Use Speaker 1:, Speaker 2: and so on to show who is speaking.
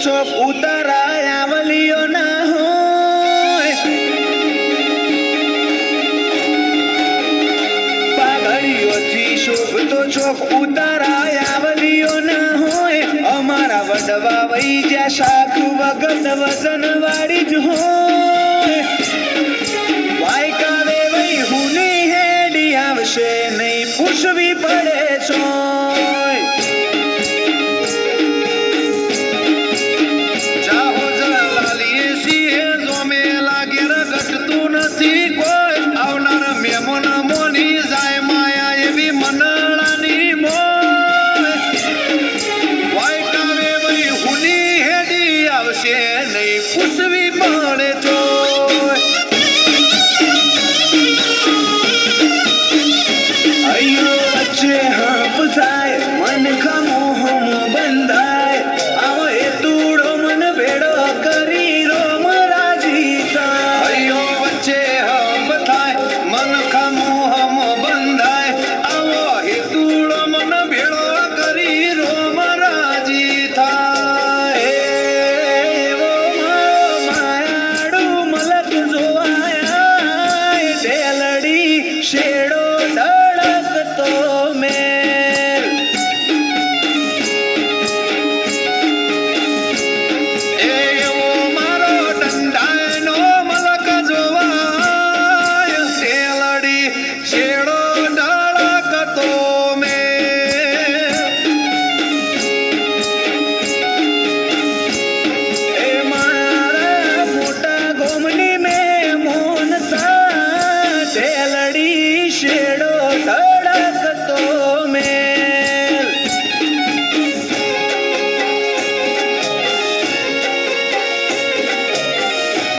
Speaker 1: ચોક ઉતારાય આવલીઓ ના હોય પાઘડીઓથી શોભતો ચોક ઉતારાય આવલીઓ ના હોય અમારા વડવા વઈ જ્યાં શાખ વગત વજન વાળી જ હોય વાયકા વે વઈ હુની હેડી આવશે નહીં પૂછવી પડે છો